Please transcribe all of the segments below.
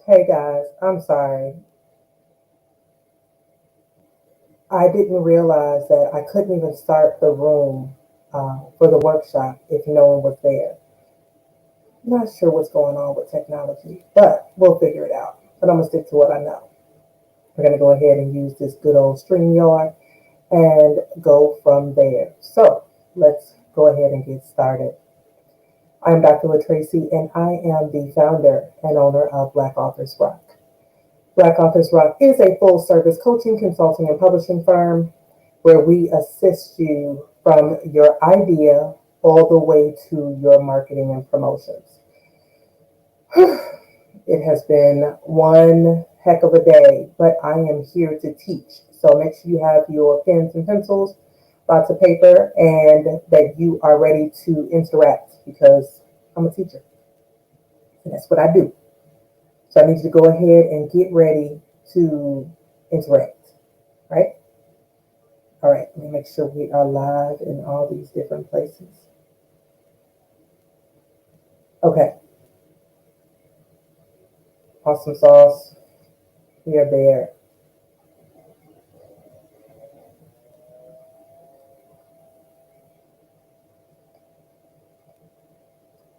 Hey guys, I'm sorry. I didn't realize that I couldn't even start the room for the workshop if no one was there. Not sure what's going on with technology, but we'll figure it out. But I'm going to stick to what I know. We're going to go ahead and use this good old StreamYard and go from there. So let's go ahead and get started. I'm Dr. LaTracy, and I am the founder and owner of Black Authors Rock. Black Authors Rock is a full service coaching, consulting, and publishing firm where we assist you from your idea all the way to your marketing and promotions. It has been one heck of a day, but I am here to teach. So make sure you have your pens and pencils, lots of paper, and that you are ready to interact because I'm a teacher. And that's what I do. So I need you to go ahead and get ready to interact, right? All right, let me make sure we are live in all these different places. Okay, awesome sauce. We are there.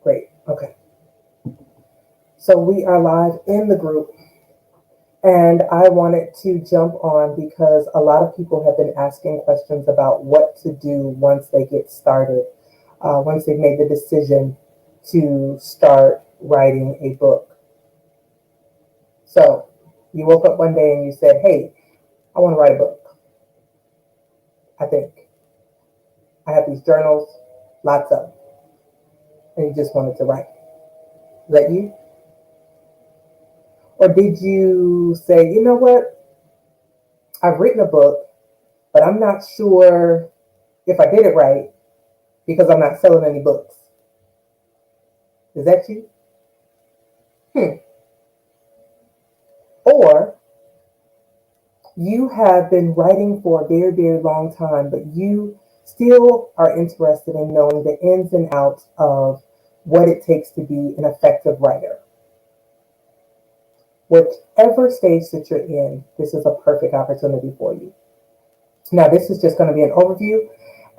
Great, okay. So we are live in the group, and I wanted to jump on because a lot of people have been asking questions about what to do once they get started, once they've made the decision to start writing a book. So you woke up one day and you said, hey, I want to write a book. I think I have these journals, lots of them, and you just wanted to write. Is that you? Or did you say, you know what? I've written a book, but I'm not sure if I did it right because I'm not selling any books. Is that you? Hmm. Or you have been writing for a very, very long time, but you still are interested in knowing the ins and outs of what it takes to be an effective writer. Whichever stage that you're in, this is a perfect opportunity for you. Now, this is just going to be an overview,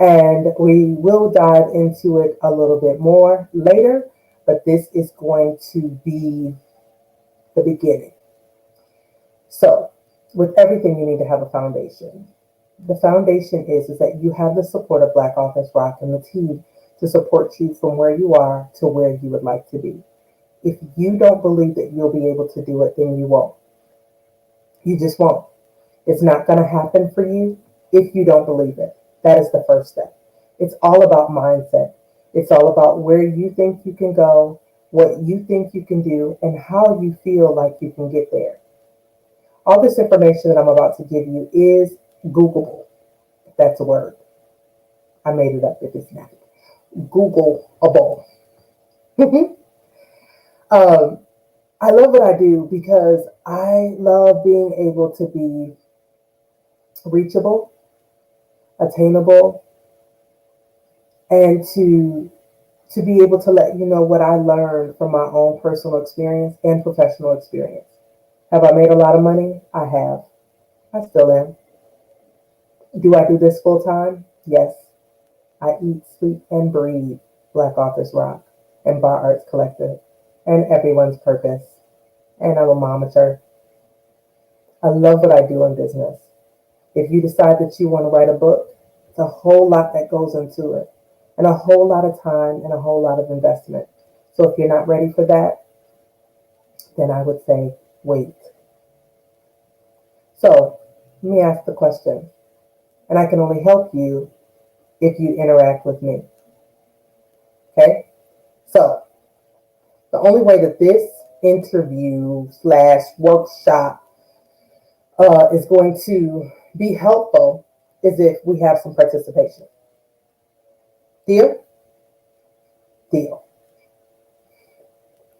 and we will dive into it a little bit more later, but this is going to be the beginning. So, with everything, you need to have a foundation. The foundation is that you have the support of Black Authors Rock and the team to support you from where you are to where you would like to be. If you don't believe that you'll be able to do it, then you won't. You just won't. It's not going to happen for you if you don't believe it. That is the first step. It's all about mindset. It's all about where you think you can go, what you think you can do, and how you feel like you can get there. All this information that I'm about to give you is Googleable, if that's a word. I made it up if it's not. Googleable. um, I love what I do because I love being able to be reachable, attainable, and to be able to let you know what I learned from my own personal experience and professional experience. Have I made a lot of money? I have. I still am. Do I do this full time? Yes. I eat, sleep, and breathe Black Authors Rock and Bar Arts Collective and Everyone's Purpose. And I'm a momager. I love what I do in business. If you decide that you want to write a book, it's a whole lot that goes into it, and a whole lot of time and a whole lot of investment. So if you're not ready for that, then I would say wait. So let me ask the question, and I can only help you if you interact with me. Okay? So the only way that this interview slash workshop is going to be helpful is if we have some participation. Deal? Deal.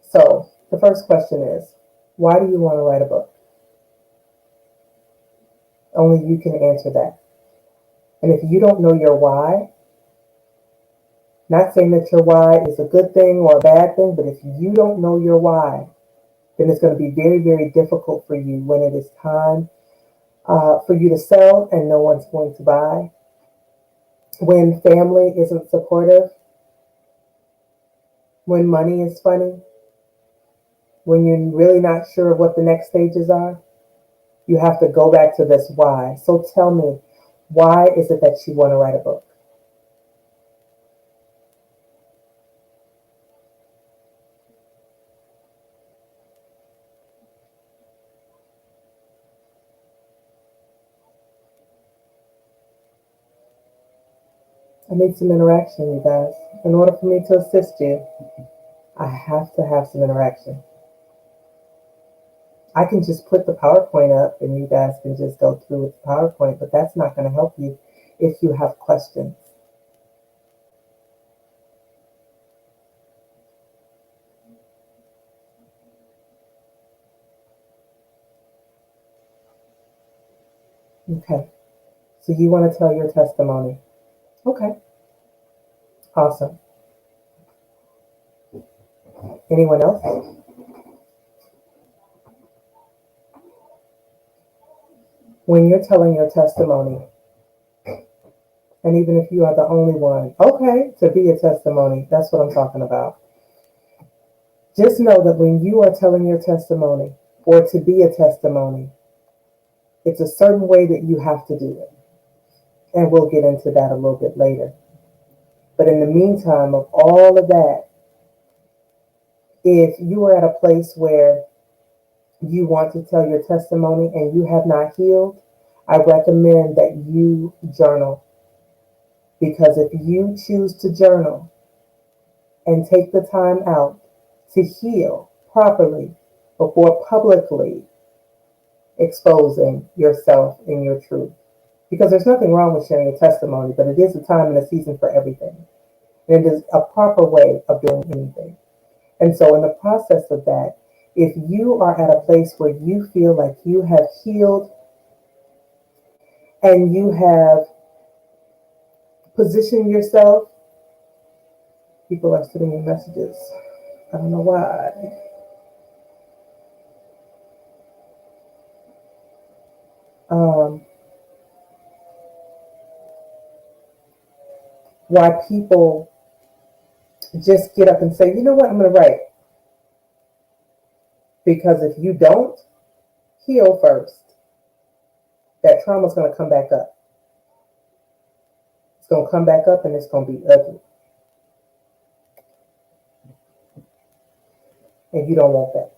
So the first question is, why do you want to write a book? Only you can answer that. And if you don't know your why, not saying that your why is a good thing or a bad thing, but if you don't know your why, then it's going to be very, very difficult for you when it is time for you to sell and no one's going to buy. When family isn't supportive, when money is funny, when you're really not sure what the next stages are, you have to go back to this why. So tell me, why is it that you want to write a book? I need some interaction, you guys. In order for me to assist you, I have to have some interaction. I can just put the PowerPoint up and you guys can just go through with the PowerPoint, but that's not going to help you if you have questions. Okay, so you want to tell your testimony. Okay, awesome. Anyone else? When you're telling your testimony, and even if you are the only one, okay, to be a testimony, that's what I'm talking about. Just know that when you are telling your testimony, or to be a testimony, it's a certain way that you have to do it. And we'll get into that a little bit later. But in the meantime, of all of that, if you are at a place where you want to tell your testimony and you have not healed, I recommend that you journal. Because if you choose to journal and take the time out to heal properly before publicly exposing yourself and your truth, because there's nothing wrong with sharing your testimony, but it is a time and a season for everything. And it is a proper way of doing anything. And so in the process of that, if you are at a place where you feel like you have healed and you have positioned yourself, people are sending me messages. I don't know why. Why people just get up and say, you know what, I'm going to write. Because if you don't heal first, that trauma is going to come back up. It's going to come back up and it's going to be ugly. And you don't want that.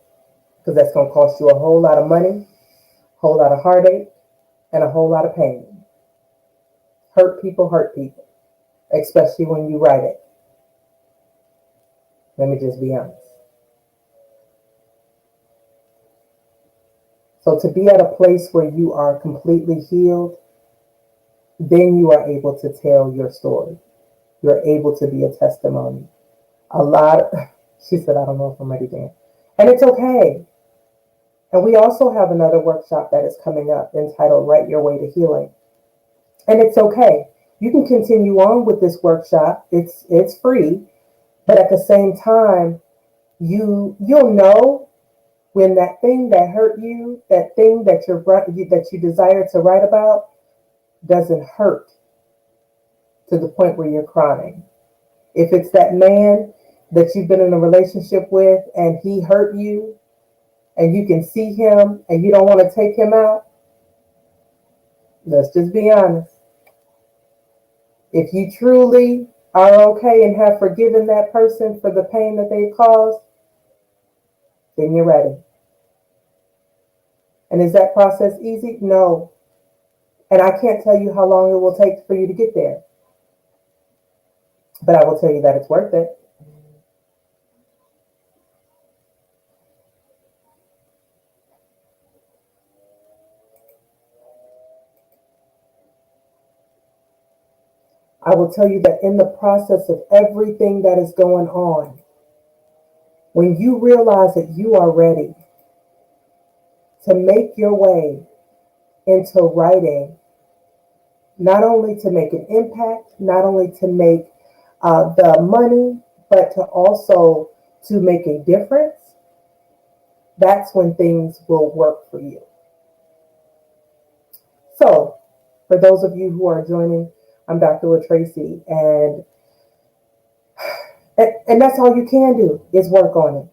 Because that's going to cost you a whole lot of money, a whole lot of heartache, and a whole lot of pain. Hurt people, especially when you write it. Let me just be honest. So to be at a place where you are completely healed, then you are able to tell your story. You're able to be a testimony. She said, I don't know if I'm ready, Dan. And it's okay. And we also have another workshop that is coming up entitled Write Your Way to Healing. And it's okay. You can continue on with this workshop. It's free. But at the same time, you'll know when that thing that hurt you, that thing that you desire to write about, doesn't hurt to the point where you're crying. If it's that man that you've been in a relationship with and he hurt you and you can see him and you don't want to take him out, let's just be honest. If you truly are okay and have forgiven that person for the pain that they caused, then you're ready. And is that process easy? No. And I can't tell you how long it will take for you to get there. But I will tell you that it's worth it. I will tell you that in the process of everything that is going on, when you realize that you are ready to make your way into writing, not only to make an impact, not only to make the money, but to also to make a difference, that's when things will work for you. So, for those of you who are joining, I'm Dr. LaTracy, and that's all you can do is work on it.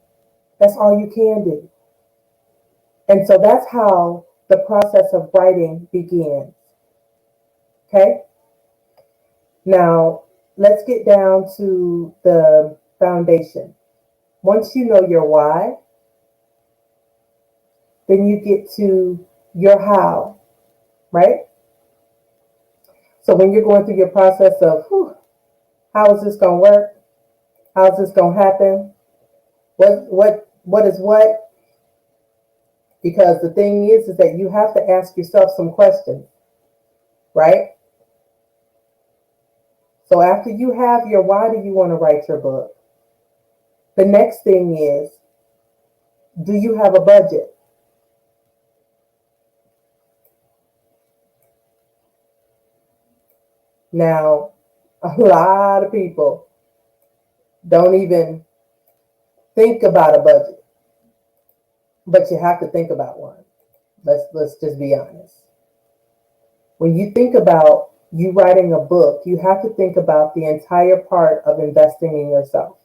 That's all you can do. And so that's how the process of writing begins. Okay? Now, let's get down to the foundation. Once you know your why, then you get to your how, right? So when you're going through your process of, how is this going to work? How is this going to happen? What is what? Because the thing is that you have to ask yourself some questions, right? So after you have your why do you want to write your book, the next thing is, do you have a budget? Now, a lot of people don't even think about a budget, but you have to think about one. Let's just be honest. When you think about you writing a book, you have to think about the entire part of investing in yourself.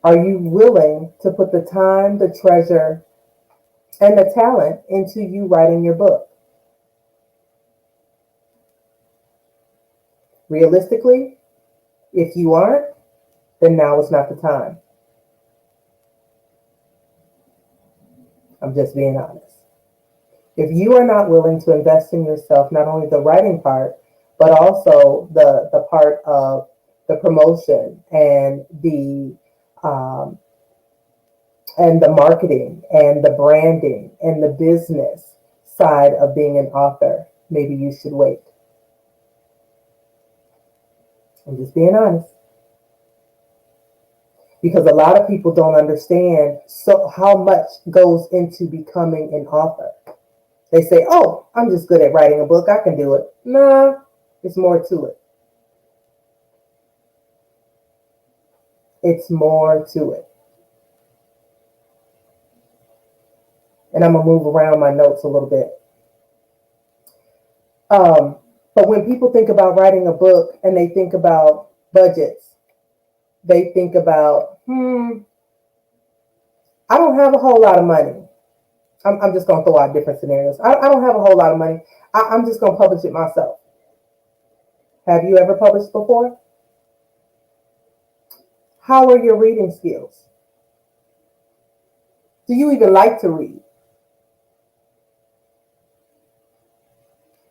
Are you willing to put the time, the treasure, and the talent into you writing your book? Realistically, if you aren't, then now is not the time. I'm just being honest. If you are not willing to invest in yourself, not only the writing part, but also the part of the promotion um, and the marketing and the branding and the business side of being an author, maybe you should wait. I'm just being honest. Because a lot of people don't understand how much goes into becoming an author. They say, oh, I'm just good at writing a book. I can do it. Nah, it's more to it. It's more to it. And I'm going to move around my notes a little bit. But when people think about writing a book and they think about budgets, they think about, I don't have a whole lot of money. I'm just going to throw out different scenarios. I don't have a whole lot of money. I'm just going to publish it myself. Have you ever published before? How are your reading skills? Do you even like to read?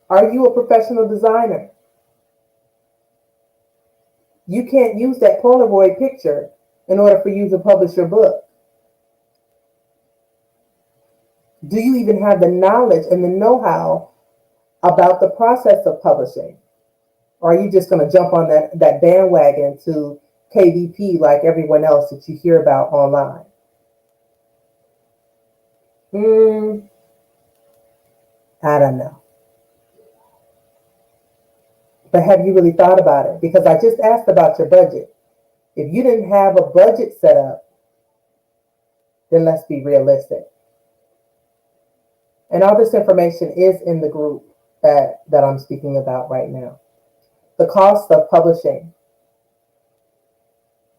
Are you a professional designer? You can't use that Polaroid picture in order for you to publish your book. Do you even have the knowledge and the know-how about the process of publishing? Or are you just going to jump on that bandwagon to KDP like everyone else that you hear about online? I don't know. But have you really thought about it? Because I just asked about your budget. If you didn't have a budget set up, then let's be realistic. And all this information is in the group that I'm speaking about right now. The cost of publishing,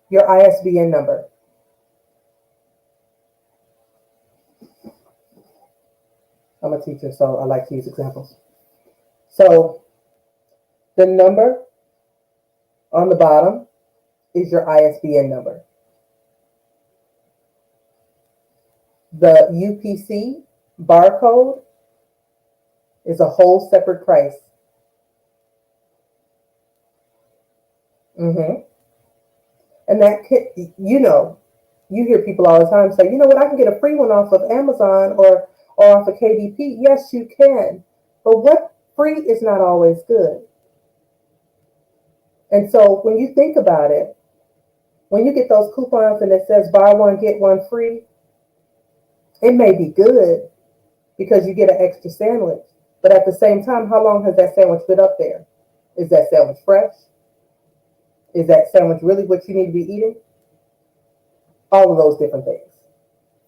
your ISBN number. I'm a teacher, so I like to use examples. So the number on the bottom is your ISBN number. The UPC barcode is a whole separate price. And that, you hear people all the time say, you know what, I can get a free one off of Amazon or off of KDP. Yes, you can. But what free is not always good. And so when you think about it, when you get those coupons and it says buy one, get one free, it may be good because you get an extra sandwich. But at the same time, how long has that sandwich been up there? Is that sandwich fresh? Is that sandwich really what you need to be eating? all of those different things.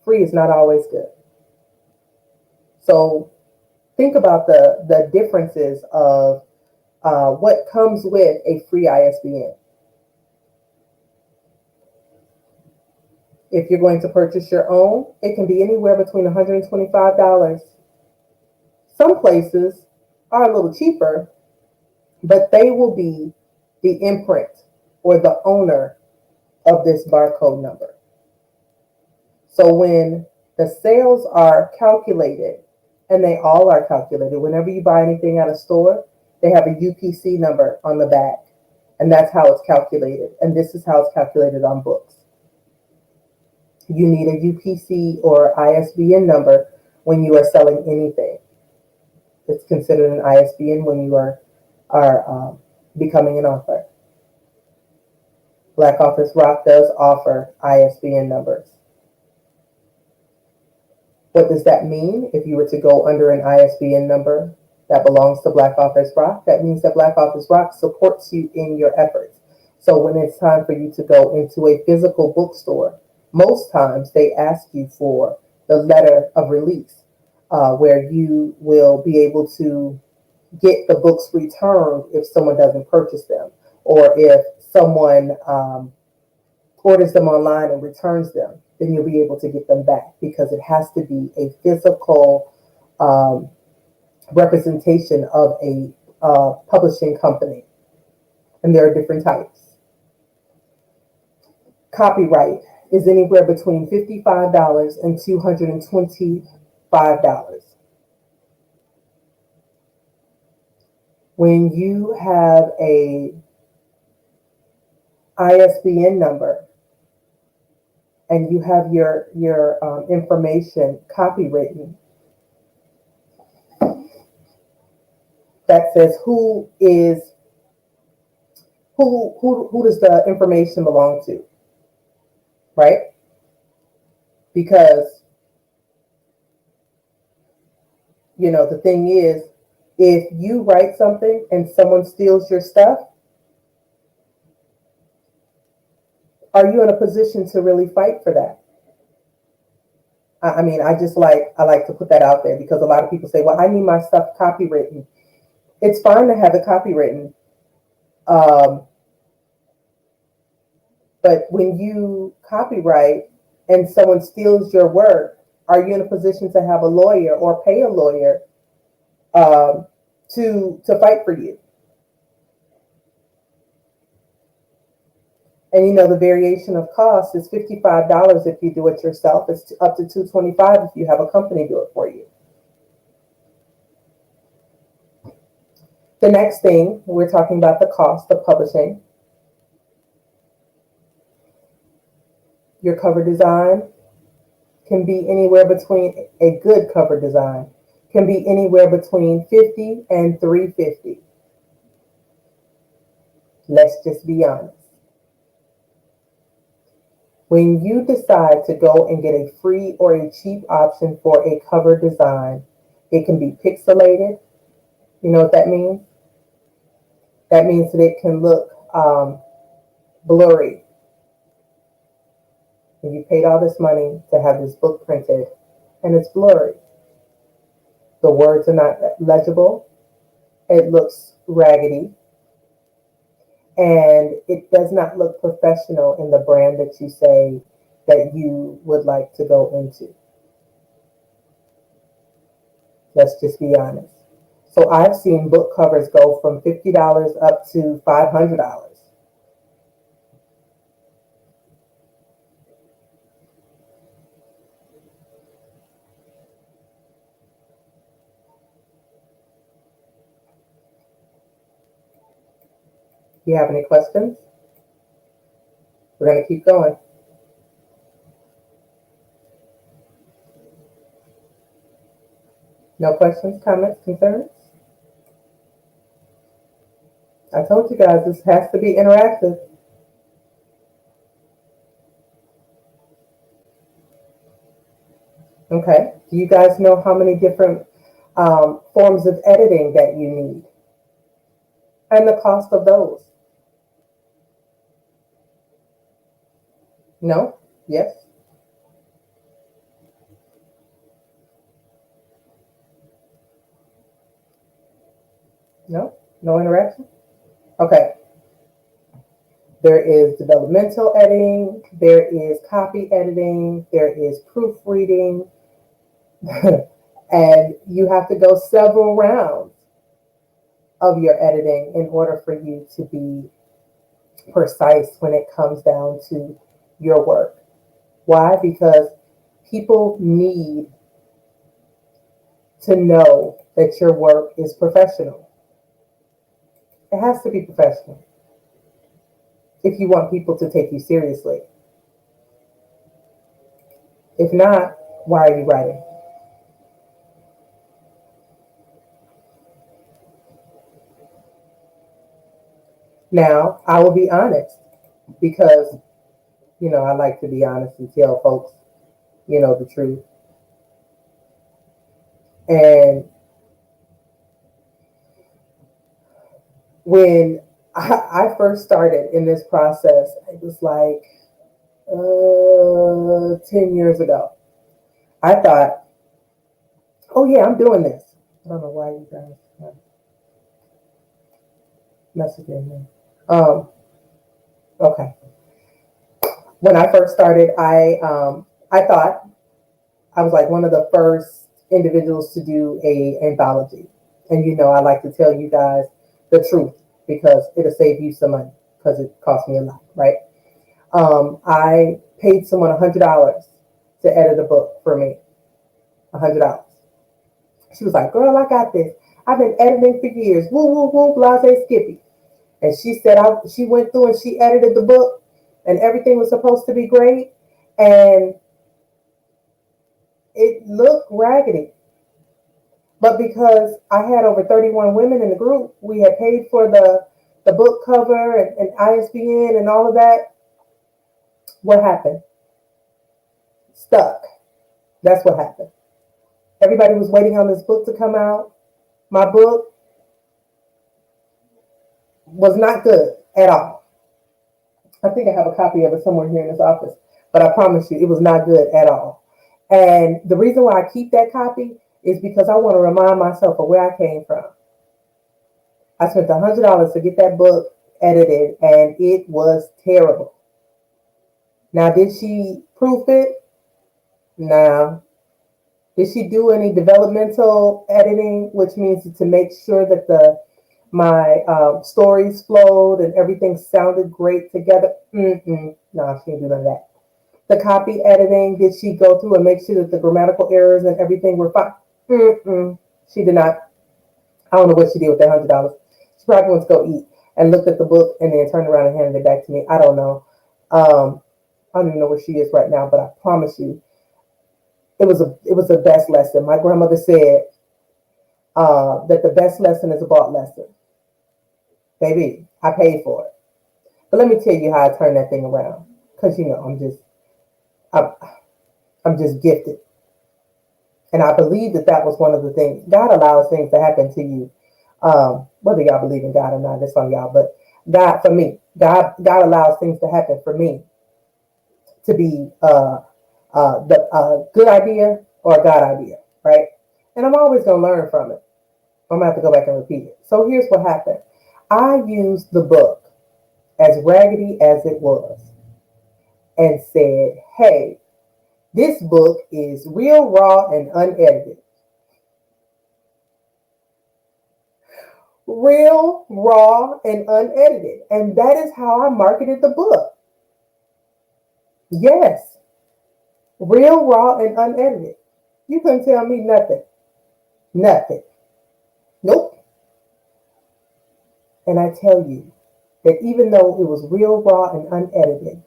Free is not always good. So think about the differences of what comes with a free ISBN. If you're going to purchase your own, it can be anywhere between $125. Some places are a little cheaper, but they will be the imprint or the owner of this barcode number. So when the sales are calculated, and they all are calculated, whenever you buy anything at a store, they have a UPC number on the back, and that's how it's calculated. And this is how it's calculated on books. You need a UPC or ISBN number when you are selling anything. It's considered an ISBN when you are becoming an author. Black Authors Rock does offer ISBN numbers. What does that mean? If you were to go under an ISBN number that belongs to Black Authors Rock, that means that Black Authors Rock supports you in your efforts. So when it's time for you to go into a physical bookstore, most times they ask you for the letter of release, where you will be able to get the books returned if someone doesn't purchase them, or if someone orders them online and returns them, then you'll be able to get them back, because it has to be a physical representation of a publishing company. And there are different types. Copyright is anywhere between $55 and $225. When you have a ISBN number and you have your information copywritten that says who does the information belong to, right? Because the thing is, if you write something and someone steals your stuff, are you in a position to really fight for that? I mean, I like to put that out there, because a lot of people say, well, I need my stuff copywritten. It's fine to have it copywritten. But when you copyright and someone steals your work, are you in a position to have a lawyer or pay a lawyer to fight for you? And the variation of cost is $55 if you do it yourself. It's up to $225 if you have a company do it for you. The next thing, we're talking about the cost of publishing. Your cover design can be anywhere between, a good cover design can be anywhere between $50 and $350. Let's just be honest. When you decide to go and get a free or a cheap option for a cover design, it can be pixelated. You know what that means? That means that it can look blurry. And you paid all this money to have this book printed, and it's blurry. The words are not legible. It looks raggedy. And it does not look professional in the brand that you say that you would like to go into. Let's just be honest. So I've seen book covers go from $50 up to $500. Do you have any questions? We're going to keep going. No questions, comments, concerns? I told you guys this has to be interactive. Okay. Do you guys know how many different forms of editing that you need? And the cost of those? No? Yes? No? No interaction? Okay. There is developmental editing, there is copy editing, there is proofreading, and you have to go several rounds of your editing in order for you to be precise when it comes down to your work. Why? Because people need to know that your work is professional. It has to be professional if you want people to take you seriously. If not, why are you writing? Now, I will be honest because, I like to be honest and tell folks, the truth. And when I first started in this process, it was like 10 years ago. I thought, oh yeah, I'm doing this. I don't know why you guys are messaging me. Okay. When I first started, I thought I was like one of the first individuals to do a anthology. And I like to tell you guys the truth because it'll save you some money because it cost me a lot, right? I paid someone $100 to edit a book for me. $100. She was like, "Girl, I got this. I've been editing for years. Woo, woo, woo, blase, Skippy." And she said she went through and she edited the book and everything was supposed to be great. And it looked raggedy. But because I had over 31 women in the group, we had paid for the book cover and ISBN and all of that. What happened? Stuck. That's what happened. Everybody was waiting on this book to come out. My book was not good at all. I think I have a copy of it somewhere here in this office, but I promise you, it was not good at all. And the reason why I keep that copy is because I want to remind myself of where I came from. I spent $100 to get that book edited, and it was terrible. Now, did she proof it? No. Did she do any developmental editing, which means to make sure that my stories flowed and everything sounded great together? No, she didn't do none of that. The copy editing, did she go through and make sure that the grammatical errors and everything were fine? She did not. I don't know what she did with that $100. She probably went to go eat and looked at the book and then turned around and handed it back to me. I don't know. I don't even know where she is right now, but I promise you, it was the best lesson. My grandmother said that the best lesson is a bought lesson. Baby, I paid for it. But let me tell you how I turned that thing around, because I'm just gifted, and I believe that was one of the things. God allows things to happen to you, whether y'all believe in God or not. That's on y'all. But God, for me, God allows things to happen for me to be the good idea or a God idea, right? And I'm always going to learn from it. I'm going to have to go back and repeat it. So here's what happened. I used the book as raggedy as it was and said, hey, this book is real, raw, and unedited. Real, raw, and unedited. And that is how I marketed the book. Yes. Real, raw, and unedited. You couldn't tell me nothing. Nothing. Nope. And I tell you that even though it was real, raw, and unedited,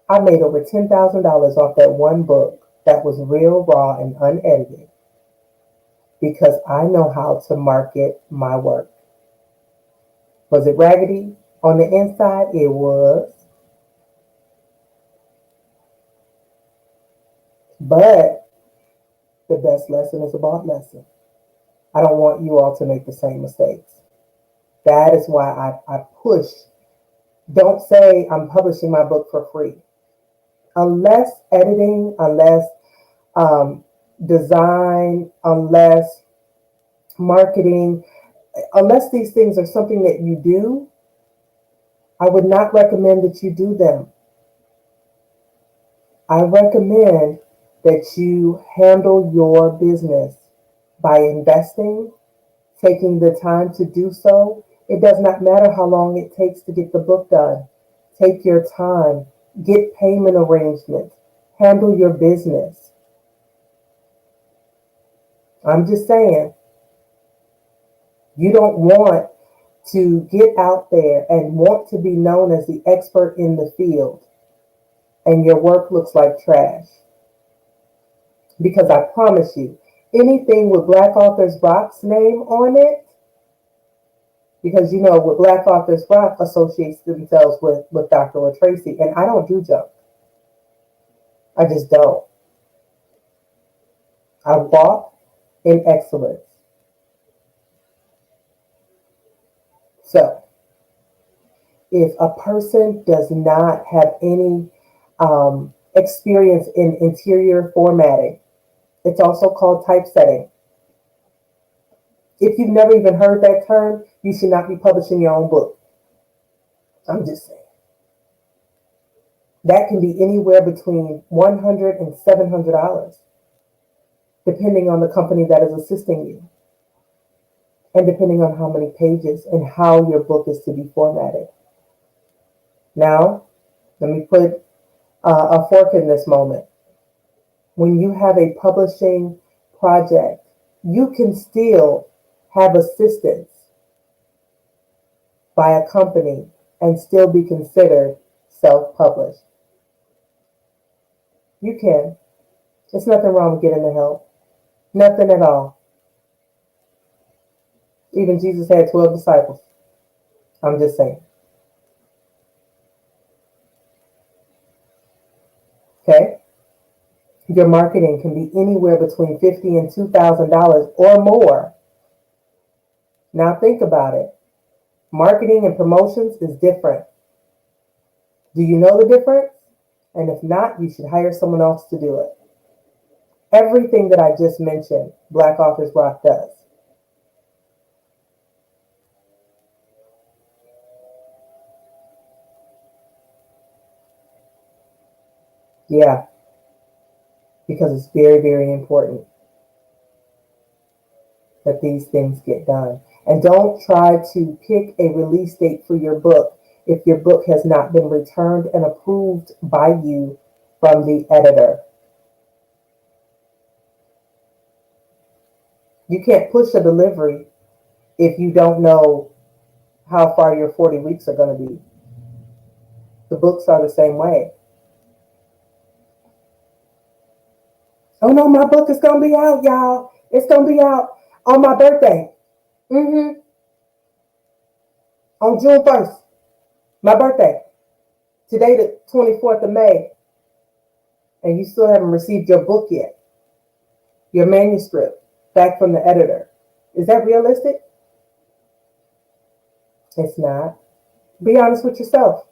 I made over $10,000 off that one book that was real, raw, and unedited because I know how to market my work. Was it raggedy on the inside? It was. But the best lesson is a bought lesson. I don't want you all to make the same mistakes. That is why I push. Don't say I'm publishing my book for free. unless editing, unless design, unless marketing, unless these things are something that you do, I would not recommend that you do them. I recommend that you handle your business by investing, taking the time to do so. It does not matter how long it takes to get the book done. Take your time, get payment arrangements, handle your business. I'm just saying, you don't want to get out there and want to be known as the expert in the field and your work looks like trash. Because I promise you, anything with Black Authors Rock's name on it, because you know what Black Authors Rock associates themselves with Dr. LaTracy, and I don't do junk. I just don't. I walk in excellence. So, if a person does not have any experience in interior formatting, it's also called typesetting. If you've never even heard that term, you should not be publishing your own book. I'm just saying. That can be anywhere between $100 and $700, depending on the company that is assisting you, and depending on how many pages and how your book is to be formatted. Now, let me put a fork in this moment. When you have a publishing project, you can still have assistance by a company and still be considered self-published. You can. There's nothing wrong with getting the help. Nothing at all. Even Jesus had 12 disciples. I'm just saying. Okay? Your marketing can be anywhere between $50 and $2,000 or more. Now think about it. Marketing and promotions is different. Do you know the difference? And if not, you should hire someone else to do it. Everything that I just mentioned, Black Authors Rock does. Yeah, because it's very, very important that these things get done. And don't try to pick a release date for your book if your book has not been returned and approved by you from the editor. You can't push a delivery if you don't know how far your 40 weeks are going to be. The books are the same way. Oh no, my book is going to be out, y'all. It's going to be out on my birthday. On June 1st. My birthday. Today, the 24th of May. And you still haven't received your book yet. Your manuscript back from the editor. Is that realistic? It's not. Be honest with yourself.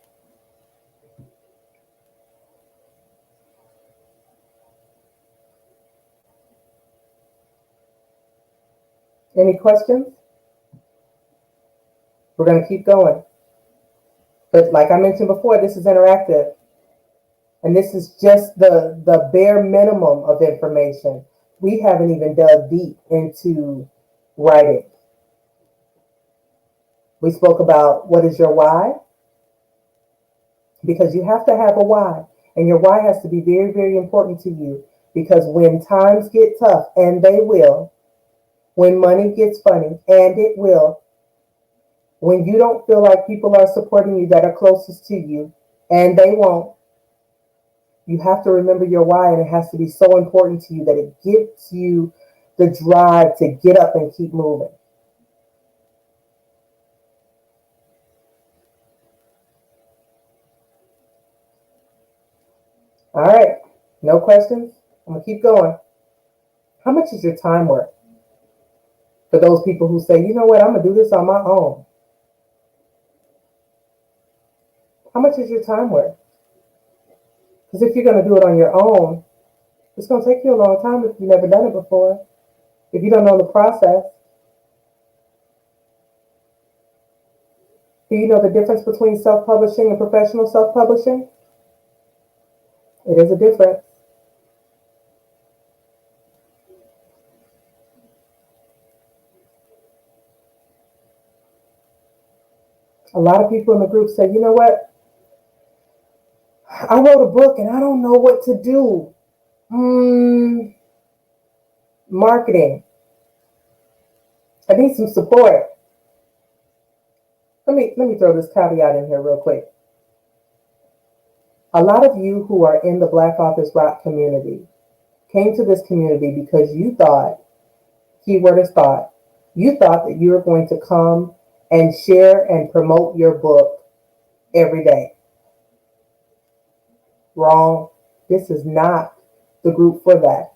Any questions? We're going to keep going. But like I mentioned before, this is interactive. And this is just the bare minimum of information. We haven't even dug deep into writing. We spoke about what is your why, because you have to have a why. And your why has to be very, very important to you, because when times get tough, and they will, when money gets funny, and it will, when you don't feel like people are supporting you that are closest to you, and they won't, you have to remember your why, and it has to be so important to you that it gives you the drive to get up and keep moving. All right, no questions? I'm going to keep going. How much is your time worth? For those people who say, you know what, I'm going to do this on my own. How much is your time worth? Because if you're going to do it on your own, it's going to take you a long time if you've never done it before. If you don't know the process. Do you know the difference between self-publishing and professional self-publishing? It is a difference. A lot of people in the group say, you know what? I wrote a book and I don't know what to do. Marketing. I need some support. Let me throw this caveat in here real quick. A lot of you who are in the Black Authors Rock community came to this community because you thought, keyword is thought, you thought that you were going to come and share and promote your book every day. Wrong. This is not the group for that.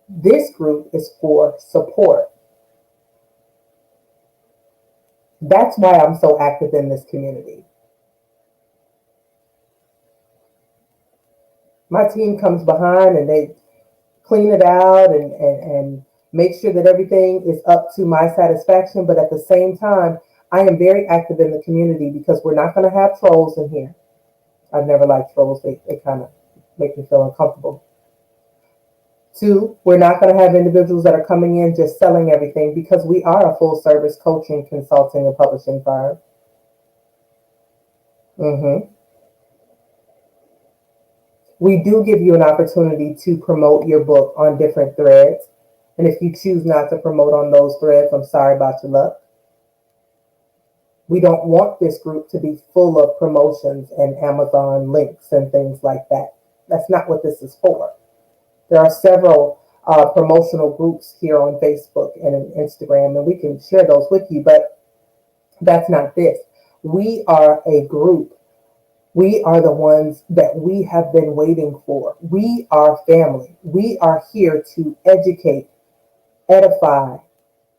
This group is for support. That's why I'm so active in this community. My team comes behind and they clean it out and make sure that everything is up to my satisfaction. But at the same time, I am very active in the community because we're not going to have trolls in here. I've never liked trolls. They kind of make me feel uncomfortable. Two, we're not going to have individuals that are coming in just selling everything because we are a full service coaching, consulting, and publishing firm. We do give you an opportunity to promote your book on different threads. And if you choose not to promote on those threads, I'm sorry about your luck. We don't want this group to be full of promotions and Amazon links and things like that. That's not what this is for. There are several promotional groups here on Facebook and on Instagram, and we can share those with you, but that's not this. We are a group. We are the ones that we have been waiting for. We are family. We are here to educate, edify,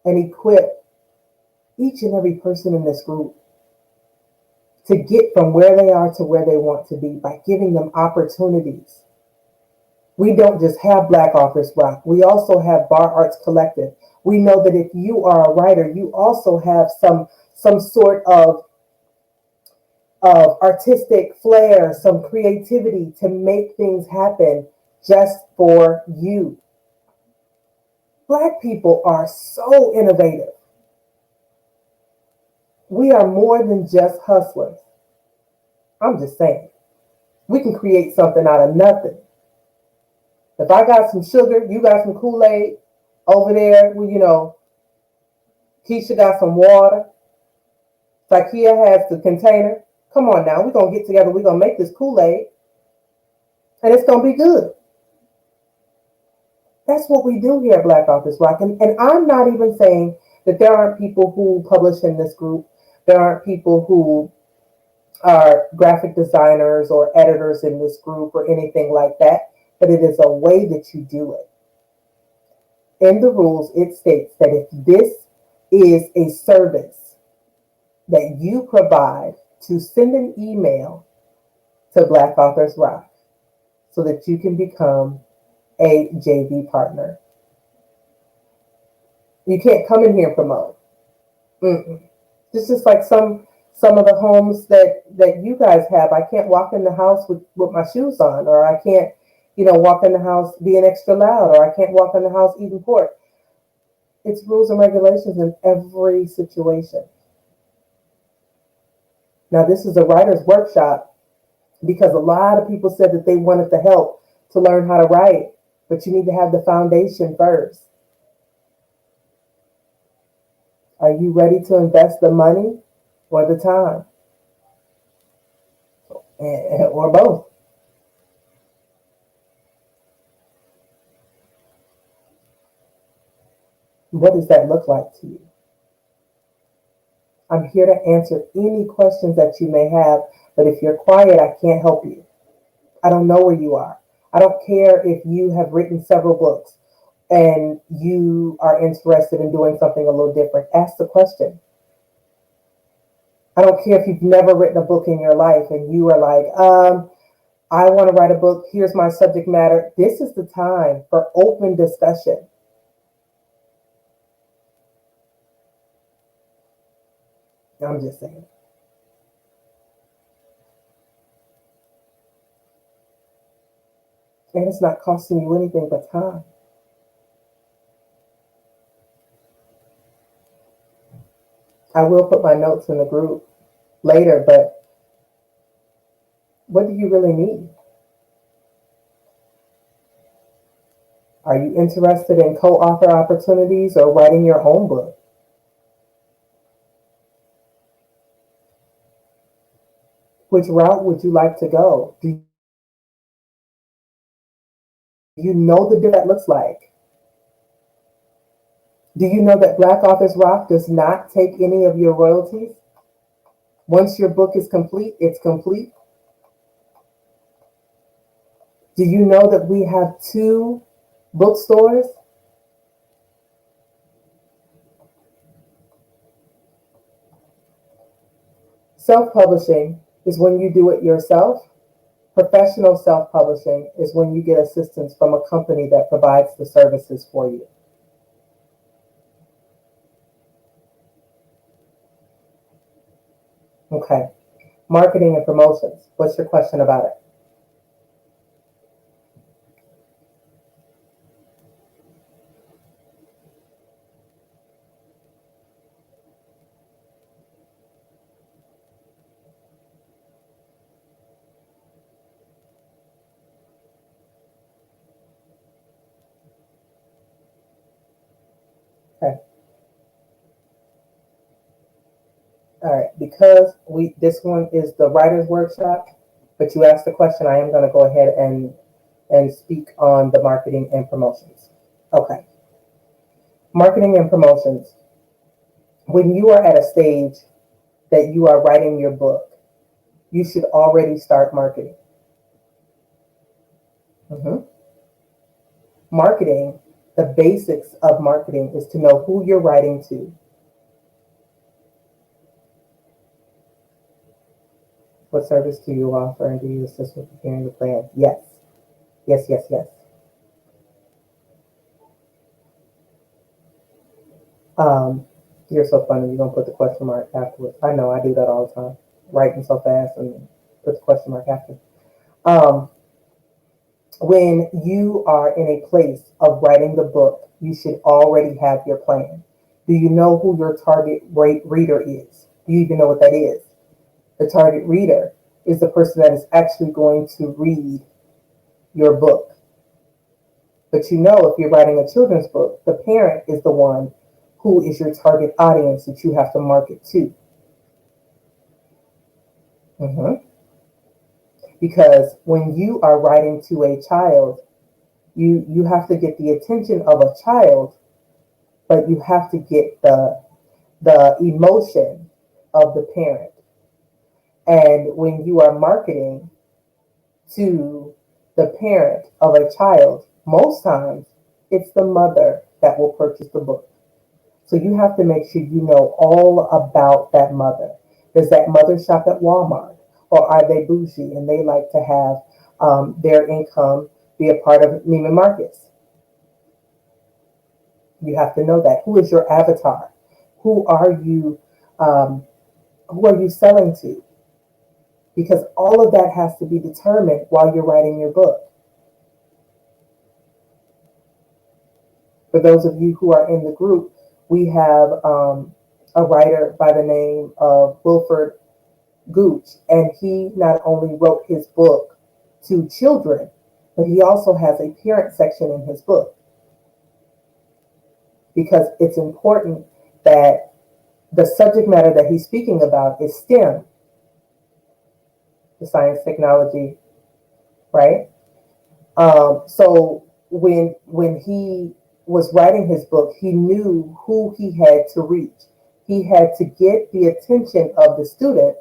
and equip each and every person in this group to get from where they are to where they want to be by giving them opportunities. We don't just have Black Authors Rock. We also have Bar Arts Collective. We know that if you are a writer, you also have some sort of artistic flair, some creativity to make things happen just for you. Black people are so innovative. We are more than just hustlers. I'm just saying. We can create something out of nothing. If I got some sugar, you got some Kool-Aid over there, well, Keisha got some water. Takia has the container. Come on now, we're going to get together. We're going to make this Kool-Aid. And it's going to be good. That's what we do here at Black Authors Rock. And I'm not even saying that there aren't people who publish in this group. There aren't people who are graphic designers or editors in this group or anything like that. But it is a way that you do it. In the rules, it states that if this is a service that you provide, to send an email to Black Authors Rock so that you can become a JV partner. You can't come in here and promote. It's just like some of the homes that you guys have. I can't walk in the house with my shoes on, or I can't, walk in the house being extra loud, or I can't walk in the house eating pork. It's rules and regulations in every situation. Now, this is a writer's workshop because a lot of people said that they wanted the help to learn how to write, but you need to have the foundation first. Are you ready to invest the money or the time? Or both? What does that look like to you? I'm here to answer any questions that you may have, but if you're quiet, I can't help you. I don't know where you are. I don't care if you have written several books and you are interested in doing something a little different. Ask the question. I don't care if you've never written a book in your life and you are like, I want to write a book. Here's my subject matter. This is the time for open discussion. I'm just saying. And it's not costing you anything but time. I will put my notes in the group later, but what do you really need? Are you interested in co-author opportunities or writing your own book? Which route would you like to go? Do you know the difference that looks like? Do you know that Black Authors Rock does not take any of your royalties? Once your book is complete, it's complete. Do you know that we have 2 bookstores? Self-publishing is when you do it yourself. Professional self-publishing is when you get assistance from a company that provides the services for you. Okay. Marketing and promotions. What's your question about it? Okay. All right. Because this one is the writer's workshop, but you asked the question, I am going to go ahead and speak on the marketing and promotions. Okay. Marketing and promotions. When you are at a stage that you are writing your book, you should already start marketing. Mm-hmm. Marketing, the basics of marketing is to know who you're writing to. What service do you offer and do you assist with preparing the plan? Yes. Yes, yes, yes. Um, you're so funny. You're going to put the question mark afterwards. I know I do that all the time. Writing so fast and put the question mark after. Um, when you are in a place of writing the book, you should already have your plan. Do you know who your target reader is? Do you even know what that is? The target reader is the person that is actually going to read your book. But you know, if you're writing a children's book, the parent is the one who is your target audience that you have to market to. Mm-hmm. Because when you are writing to a child, you have to get the attention of a child, but you have to get the emotion of the parent. And when you are marketing to the parent of a child, most times it's the mother that will purchase the book. So you have to make sure you know all about that mother. Does that mother shop at Walmart? Or are they bougie and they like to have their income be a part of Neiman Marcus? You have to know that. Who is your avatar? Who are you? Who are you selling to? Because all of that has to be determined while you're writing your book. For those of you who are in the group, we have a writer by the name of Wilford Gooch, and he not only wrote his book to children, but he also has a parent section in his book because it's important that the subject matter that he's speaking about is STEM, the science, technology, right? So when he was writing his book, he knew who he had to reach. He had to get the attention of the student,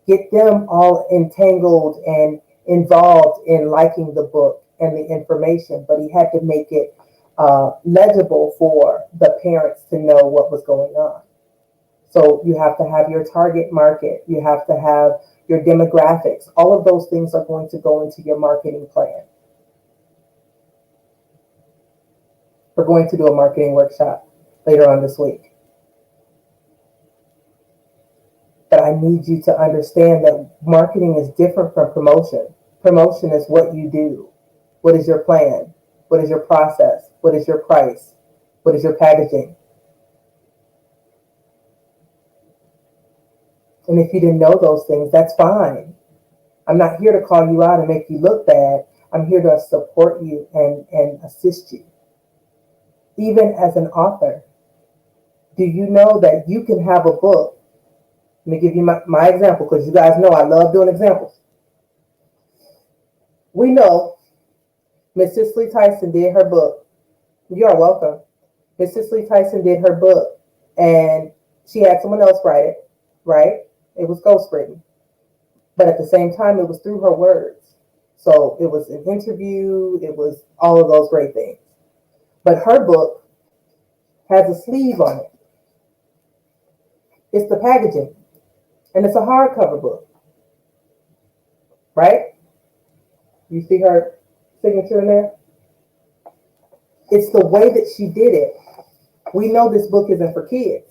get them all entangled and involved in liking the book and the information, but he had to make it legible for the parents to know what was going on. So you have to have your target market. You have to have your demographics. All of those things are going to go into your marketing plan. We're going to do a marketing workshop later on this week. But I need you to understand that marketing is different from promotion. Promotion is what you do. What is your plan? What is your process? What is your price? What is your packaging? And if you didn't know those things, that's fine. I'm not here to call you out and make you look bad. I'm here to support you and assist you. Even as an author, do you know that you can have a book? Let me give you my example, because you guys know I love doing examples. We know Miss Cicely Tyson did her book. You are welcome. Miss Cicely Tyson did her book, and she had someone else write it, right? It was ghostwritten. But at the same time, it was through her words. So it was an interview, it was all of those great things. But her book has a sleeve on it. It's the packaging. And it's a hardcover book. Right? You see her signature in there? It's the way that she did it. We know this book isn't for kids.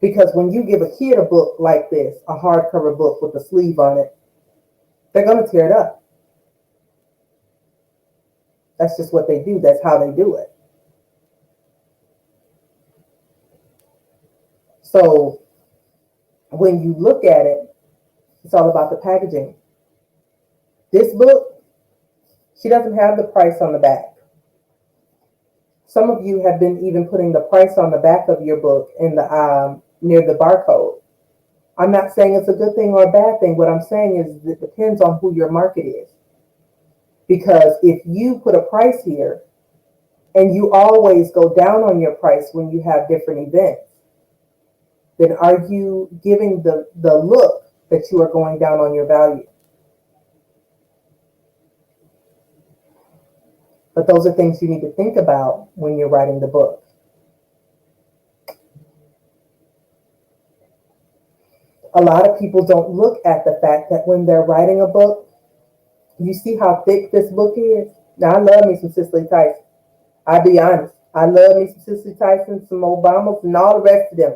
Because when you give a kid a book like this, a hardcover book with a sleeve on it, they're going to tear it up. That's just what they do. That's how they do it. So when you look at it, it's all about the packaging. This book, she doesn't have the price on the back. Some of you have been even putting the price on the back of your book in the near the barcode. I'm not saying it's a good thing or a bad thing. What I'm saying is it depends on who your market is. Because if you put a price here and you always go down on your price when you have different events, then are you giving the look that you are going down on your value? But those are things you need to think about when you're writing the book. A lot of people don't look at the fact that when they're writing a book, you see how thick this book is. Now, I love me some Cicely Tyson. I'll be honest. I love me some Cicely Tyson, some Obamas, and all the rest of them.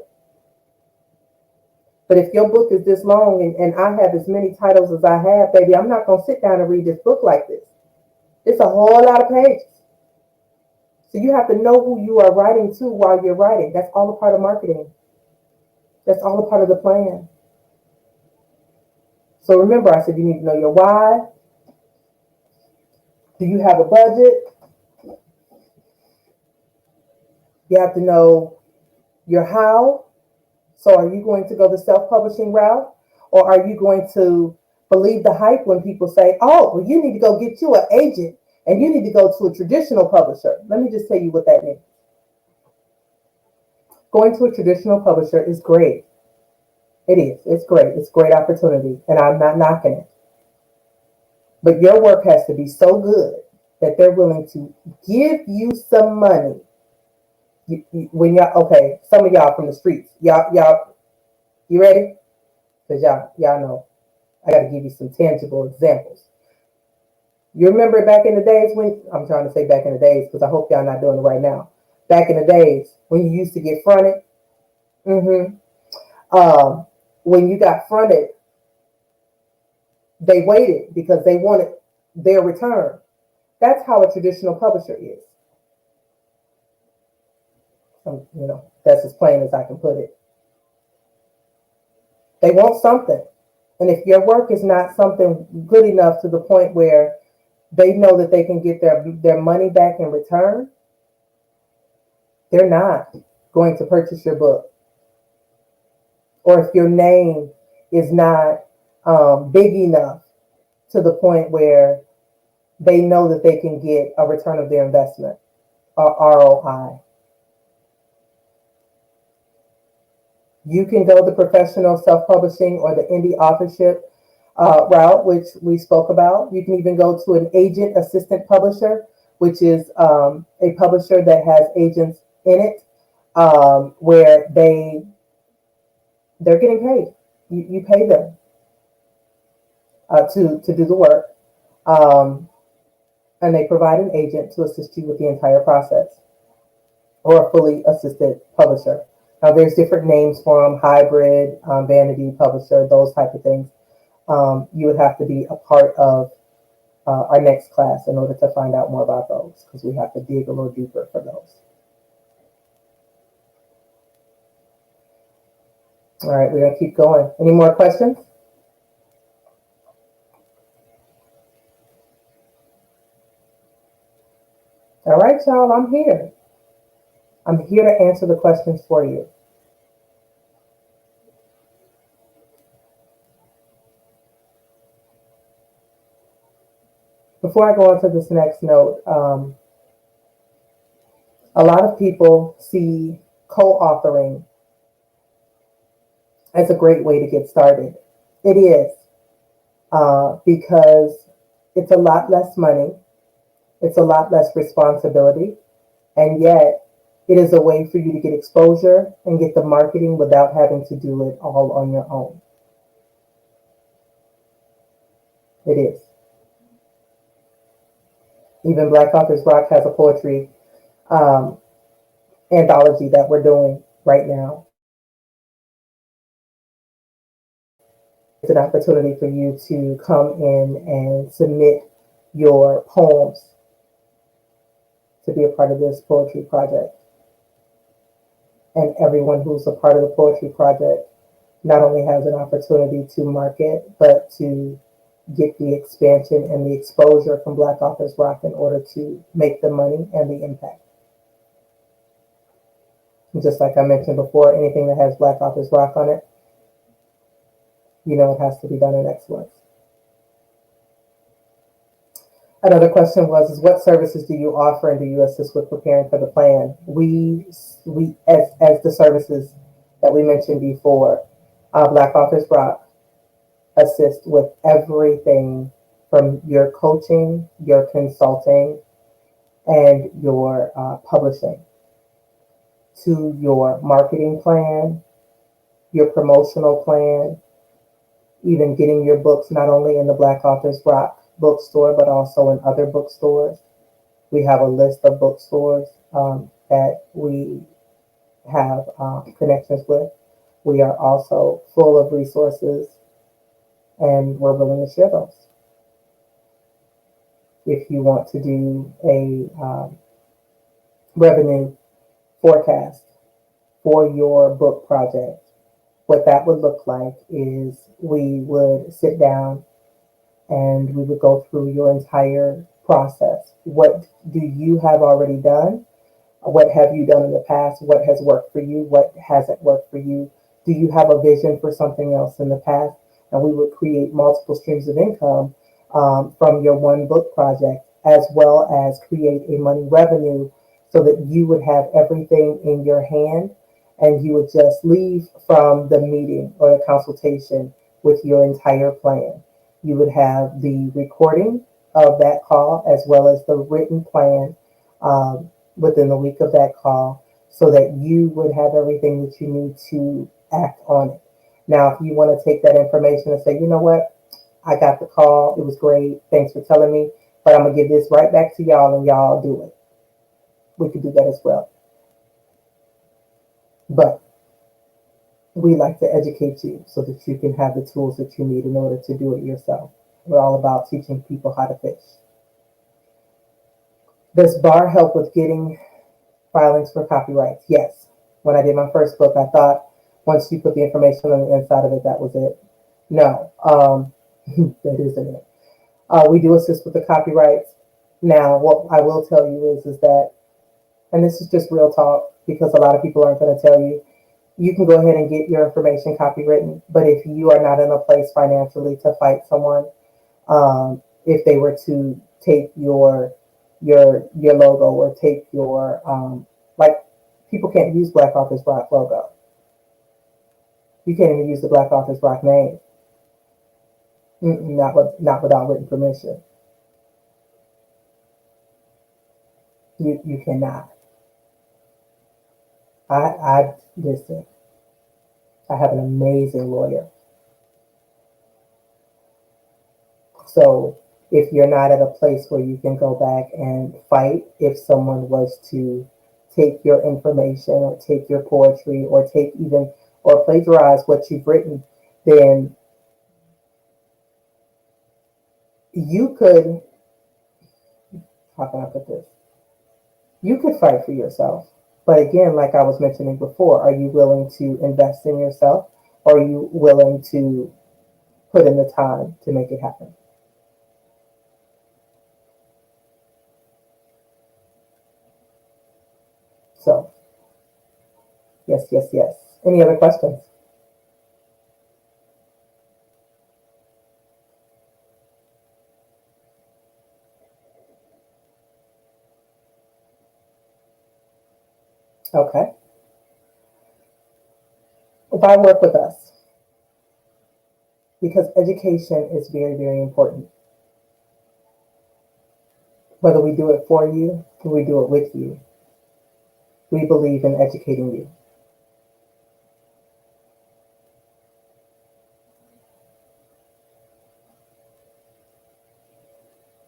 But if your book is this long and I have as many titles as I have, baby, I'm not going to sit down and read this book like this. It's a whole lot of pages. So you have to know who you are writing to while you're writing. That's all a part of marketing. That's all a part of the plan. So remember, I said you need to know your why. Do you have a budget? You have to know your how. So are you going to go the self-publishing route? Or are you going to believe the hype when people say, oh, well, you need to go get you an agent and you need to go to a traditional publisher? Let me just tell you what that means. Going to a traditional publisher is great. It is. It's great. It's a great opportunity. And I'm not knocking it. But your work has to be so good that they're willing to give you some money. When y'all, okay, some of y'all from the streets, y'all, you ready? Because y'all know I got to give you some tangible examples. You remember back in the days when, I'm trying to say back in the days because I hope y'all not doing it right now. Back in the days when you used to get fronted. When you got fronted, they waited because they wanted their return. That's how a traditional publisher is. That's as plain as I can put it. They want something. And if your work is not something good enough to the point where they know that they can get their money back in return, they're not going to purchase your book. Or if your name is not big enough to the point where they know that they can get a return of their investment, or ROI. You can go the professional self-publishing or the indie authorship route, which we spoke about. You can even go to an agent assistant publisher, which is a publisher that has agents in it, where they're getting paid. You pay them. to do the work, um, and they provide an agent to assist you with the entire process, or a fully assisted publisher. Now, there's different names for them: hybrid, vanity publisher, those type of things. You would have to be a part of our next class in order to find out more about those, because we have to dig a little deeper for those. All right, we're gonna keep going. Any more questions? All right, y'all, I'm here. I'm here to answer the questions for you. Before I go on to this next note, a lot of people see co-authoring as a great way to get started. It is, because it's a lot less money, it's a lot less responsibility, and yet it is a way for you to get exposure and get the marketing without having to do it all on your own. It is. Even Black Authors Rock has a poetry um, anthology that we're doing right now. It's an opportunity for you to come in and submit your poems to be a part of this poetry project. And everyone who's a part of the poetry project not only has an opportunity to market, but to get the expansion and the exposure from Black Authors Rock in order to make the money and the impact. Just like I mentioned before, anything that has Black Authors Rock on it, you know it has to be done in excellence. Another question was, is what services do you offer and do you assist with preparing for the plan? We as the services that we mentioned before, Black Authors Rock assist with everything from your coaching, your consulting, and your publishing, to your marketing plan, your promotional plan, even getting your books not only in the Black Authors Rock bookstore, but also in other bookstores. We have a list of bookstores that we have connections with. We are also full of resources, and we're willing to share those. If you want to do a revenue forecast for your book project, what that would look like is we would sit down and we would go through your entire process. What do you have already done? What have you done in the past? What has worked for you? What hasn't worked for you? Do you have a vision for something else in the past? And we would create multiple streams of income from your one book project, as well as create a money revenue so that you would have everything in your hand and you would just leave from the meeting or the consultation with your entire plan. You would have the recording of that call as well as the written plan within the week of that call, so that you would have everything that you need to act on it. Now, if you want to take that information and say, you know what, I got the call, it was great, thanks for telling me, but I'm going to give this right back to y'all and y'all do it. We could do that as well. But we like to educate you so that you can have the tools that you need in order to do it yourself. We're all about teaching people how to fish. Does BAR help with getting filings for copyrights? Yes. When I did my first book, I thought once you put the information on the inside of it, that was it. No, that isn't it. We do assist with the copyrights. Now, what I will tell you is that, and this is just real talk because a lot of people aren't going to tell you, you can go ahead and get your information copywritten, but if you are not in a place financially to fight someone, if they were to take your logo or take your like, people can't use Black Authors Rock logo. You can't even use the Black Authors Rock name. Not without written permission. You cannot. I listen. I have an amazing lawyer. So if you're not at a place where you can go back and fight, if someone was to take your information or take your poetry or take even or plagiarize what you've written, then you could, how can I put this? You could fight for yourself. But again, like I was mentioning before, are you willing to invest in yourself? Or are you willing to put in the time to make it happen? So, yes, yes, yes. Any other questions? Okay. Why work with us? Because education is very, very important. Whether we do it for you or we do it with you, we believe in educating you.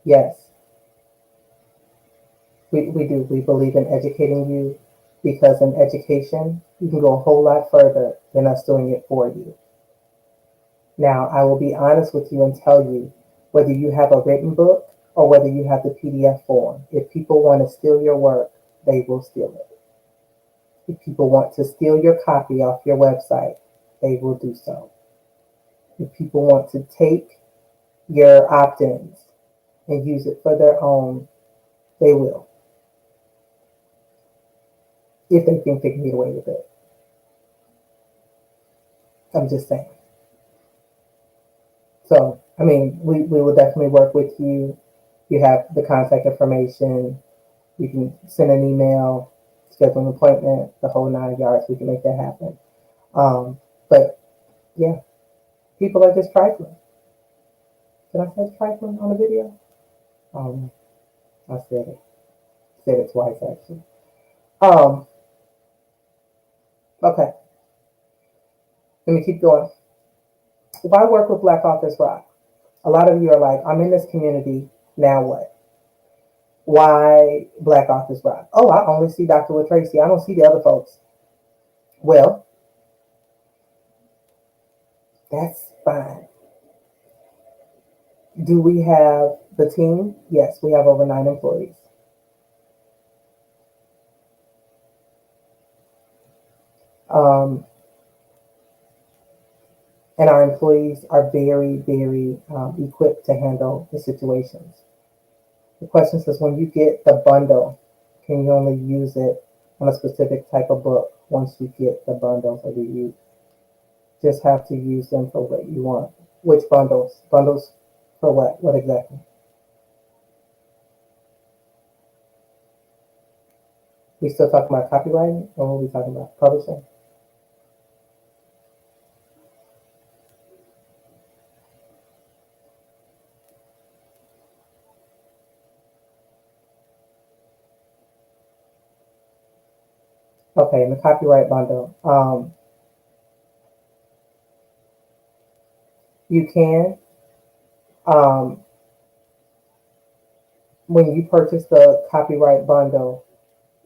Yes, we do. We believe in educating you because in education, you can go a whole lot further than us doing it for you. Now, I will be honest with you and tell you whether you have a written book or whether you have the PDF form. If people want to steal your work, they will steal it. If people want to steal your copy off your website, they will do so. If people want to take your opt ins and use it for their own, they will, if they think they can get away with it. I'm just saying. So, I mean, we will definitely work with you. You have the contact information. You can send an email, schedule an appointment, the whole 9 yards. We can make that happen. But yeah, people are just trifling. Did I say trifling on the video? Um, I said it twice actually. Um, okay, let me keep going. Why work with Black Authors Rock? A lot of you are like, I'm in this community, now what? Why Black Authors Rock? Oh, I only see Dr. Tracy. I don't see the other folks. Well, that's fine. Do we have the team? Yes, we have over 9 employees. Um, and our employees are very, very equipped to handle the situations. The question says, when you get the bundle, can you only use it on a specific type of book once you get the bundles, or do you just have to use them for what you want? Which bundles? Bundles for what? What exactly? We still talking about copywriting, or what are we talking about? Publishing? Okay, in the copyright bundle, you can, um, when you purchase the copyright bundle,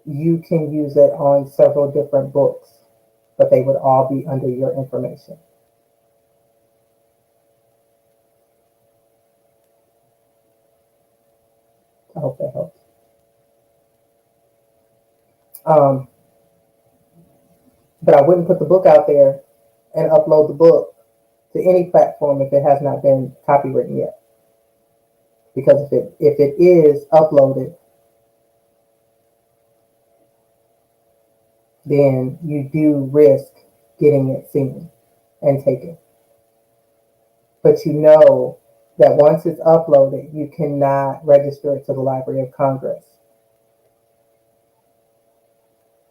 you can use it on several different books, but they would all be under your information. I hope that helps. Um, but I wouldn't put the book out there and upload the book to any platform if it has not been copywritten yet. Because if it is uploaded, then you do risk getting it seen and taken. But you know that once it's uploaded, you cannot register it to the Library of Congress.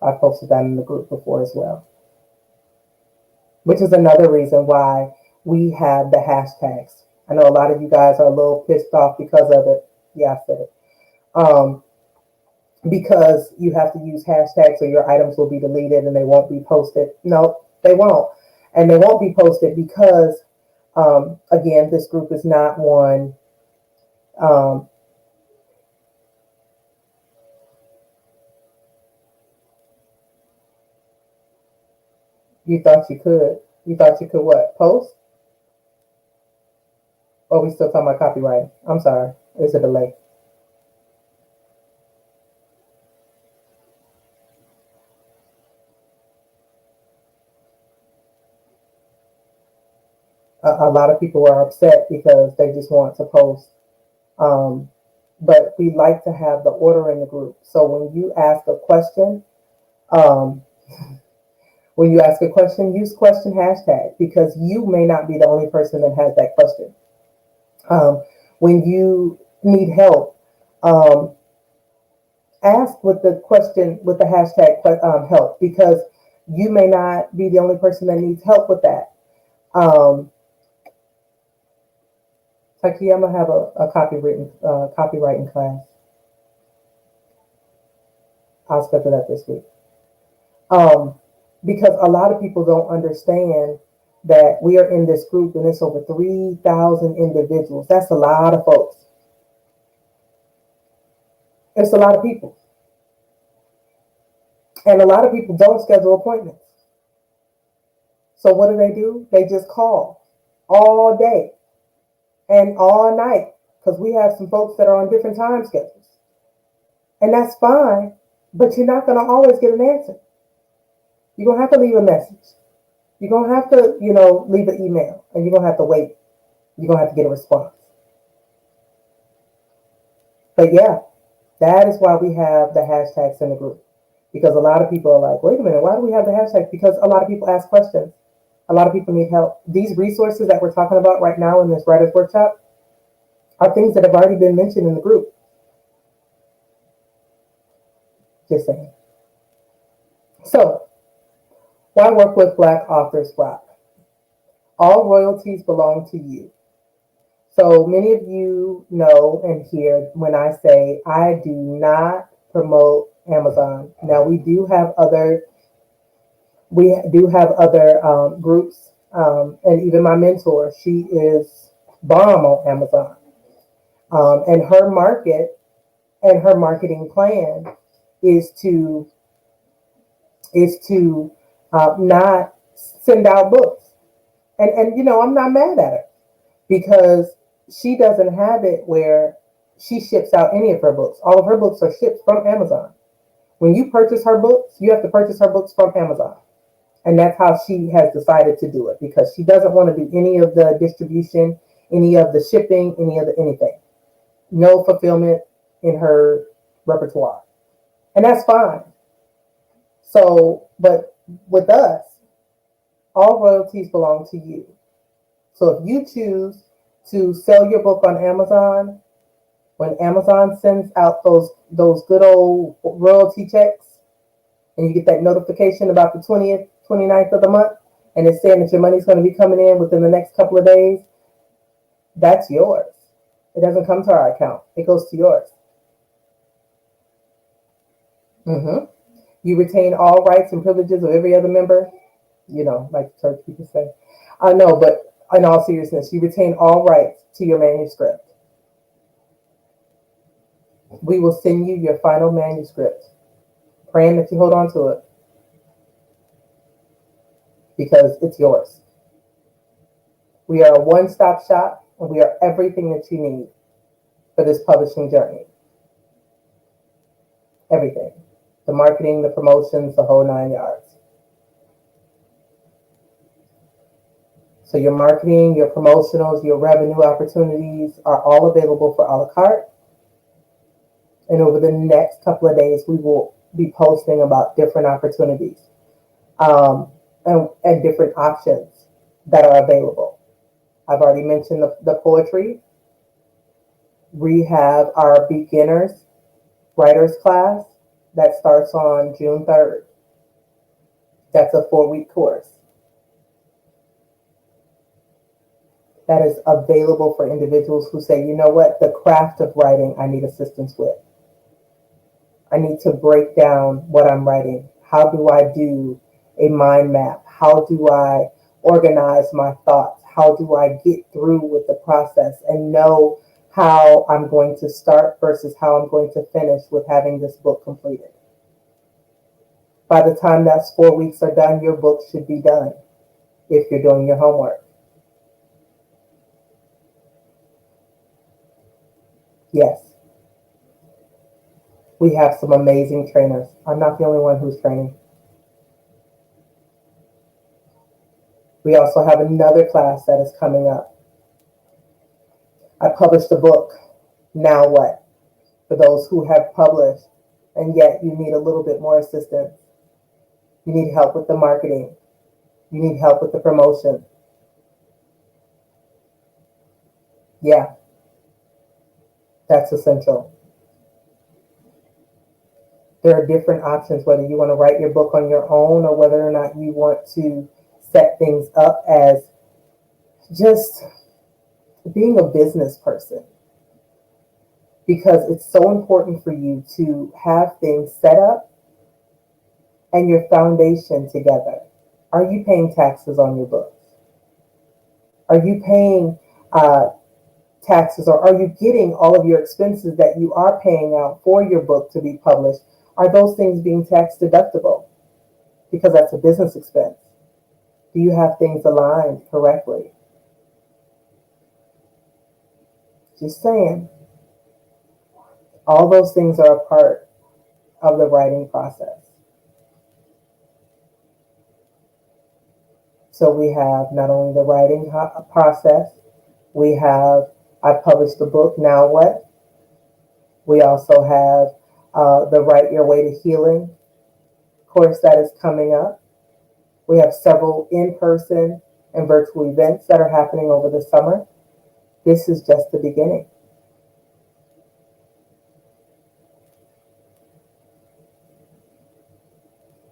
I posted that in the group before as well, which is another reason why we have the hashtags. I know a lot of you guys are a little pissed off because of it. Yeah, I said it. Um, because you have to use hashtags or your items will be deleted and they won't be posted. No, they won't. And they won't be posted because, again, this group is not one Um, you thought you could. You thought you could what? Post? Or we still talking about copyright? I'm sorry. There's a delay. A lot of people are upset because they just want to post. Um, but we like to have the order in the group. So um, when you ask a question, use question hashtag because you may not be the only person that has that question. Um, when you need help, um, ask with the question with the hashtag help because you may not be the only person that needs help with that. Um, Taki, I'm gonna have a copywriting class. I'll schedule that this week. Um, because a lot of people don't understand that we are in this group and it's over 3,000 individuals. That's a lot of folks. It's a lot of people. And a lot of people don't schedule appointments. So what do? They just call all day and all night because we have some folks that are on different time schedules. And that's fine, but you're not going to always get an answer. You're going to have to leave a message. You're going to have to, leave an email and you're going to have to wait. You're going to have to get a response. But yeah, that is why we have the hashtags in the group. Because a lot of people are like, wait a minute, why do we have the hashtag? Because a lot of people ask questions. A lot of people need help. These resources that we're talking about right now in this writer's workshop are things that have already been mentioned in the group. Just saying. So, why work with Black authors rock? All royalties belong to you. So many of you know and hear when I say I do not promote Amazon. Now we do have other groups, and even my mentor, she is bomb on Amazon, and her market and her marketing plan is to not send out books, and I'm not mad at her because she doesn't have it where she ships out any of her books. All of her books are shipped from Amazon. When you purchase her books, you have to purchase her books from Amazon. And that's how she has decided to do it because she doesn't want to do any of the distribution, any of the shipping, any of the anything. No fulfillment in her repertoire. And that's fine. So, but with us, all royalties belong to you. So if you choose to sell your book on Amazon, when Amazon sends out those good old royalty checks, and you get that notification about the 20th, 29th of the month, and it's saying that your money's going to be coming in within the next couple of days, that's yours. It doesn't come to our account. It goes to yours. Mm-hmm. You retain all rights and privileges of every other member, like church people say. I know, but in all seriousness, you retain all rights to your manuscript. We will send you your final manuscript, praying that you hold on to it because it's yours. We are a one-stop shop, and we are everything that you need for this publishing journey. Everything. The marketing, the promotions, the whole 9 yards. So your marketing, your promotionals, your revenue opportunities are all available for a la carte. And over the next couple of days, we will be posting about different opportunities and different options that are available. I've already mentioned the poetry. We have our beginners writers class that starts on June 3rd. That's a 4-week course that is available for individuals who say, you know what, the craft of writing I need assistance with. I need to break down what I'm writing. How do I do a mind map? How do I organize my thoughts? How do I get through with the process and know how I'm going to start versus how I'm going to finish with having this book completed. By the time that's 4 weeks are done, your book should be done if you're doing your homework. Yes, we have some amazing trainers. I'm not the only one who's training. We also have another class that is coming up. I published a book. Now what? For those who have published and yet you need a little bit more assistance. You need help with the marketing. You need help with the promotion. Yeah, that's essential. There are different options, whether you want to write your book on your own or whether or not you want to set things up as just being a business person. Because it's so important for you to have things set up and your foundation together. Are you paying taxes on your books? Are you paying taxes, or are you getting all of your expenses that you are paying out for your book to be published? Are those things being tax deductible? Because that's a business expense. Do you have things aligned correctly? Just saying. All those things are a part of the writing process. So we have not only the writing process, we have, I published the book, now what? We also have the Write Your Way to Healing course that is coming up. We have several in-person and virtual events that are happening over the summer. This is just the beginning.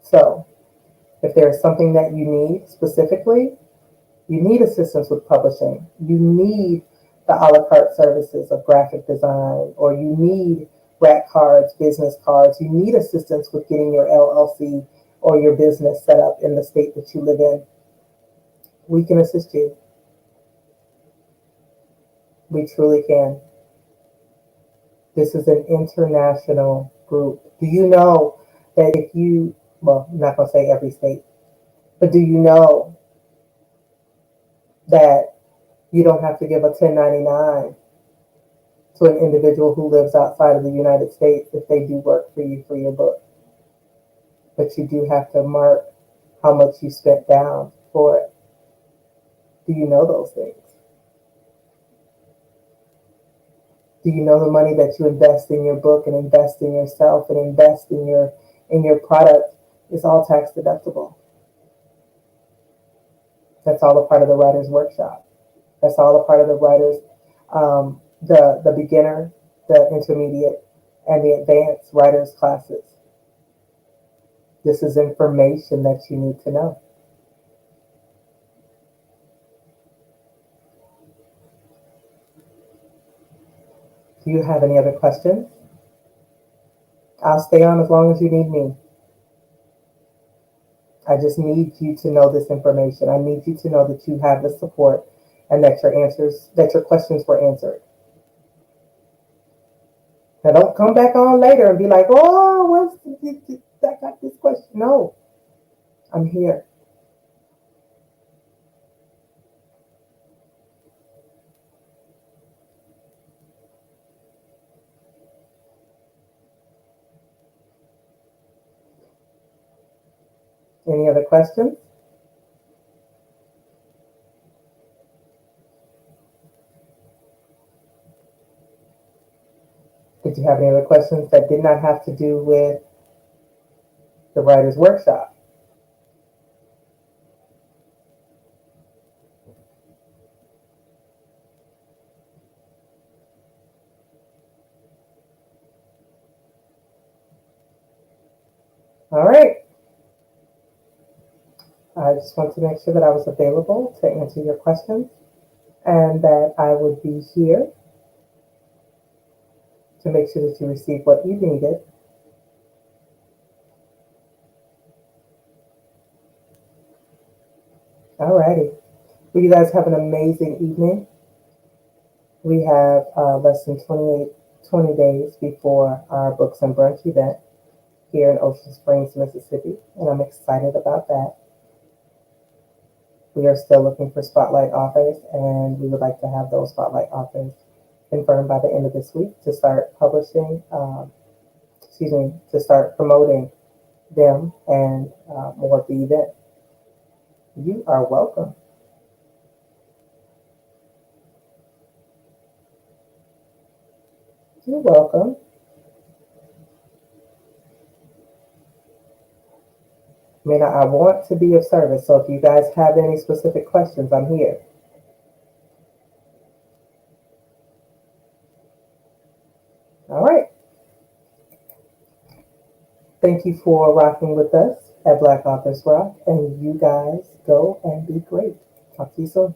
So if there's something that you need specifically, you need assistance with publishing, you need the a la carte services of graphic design, or you need rack cards, business cards, you need assistance with getting your LLC or your business set up in the state that you live in, we can assist you. We truly can. This is an international group. Do you know that if you, well, I'm not going to say every state, but do you know that you don't have to give a 1099 to an individual who lives outside of the United States if they do work for you for your book? But you do have to mark how much you spent down for it. Do you know those things? Do you know the money that you invest in your book and invest in yourself and invest in your product is all tax deductible? That's all a part of the writer's workshop. That's all a part of the writer's, the beginner, the intermediate, and the advanced writer's classes. This is information that you need to know. Do you have any other questions? I'll stay on as long as you need me. I just need you to know this information. I need you to know that you have the support and that your questions were answered. Now don't come back on later and be like, oh, I got this question. No, I'm here. Any other questions? Did you have any other questions that did not have to do with the writer's workshop? All right. I just want to make sure that I was available to answer your questions and that I would be here to make sure that you receive what you needed. All righty. Well, you guys have an amazing evening. We have less than 20 days before our Books and Brunch event here in Ocean Springs, Mississippi, and I'm excited about that. We are still looking for spotlight authors, and we would like to have those spotlight authors confirmed by the end of this week to start publishing, to start promoting them and more of the event. You are welcome. You're welcome. I mean, I want to be of service, so if you guys have any specific questions, I'm here. All right. Thank you for rocking with us at Black Authors Rock, and you guys go and be great. Talk to you soon.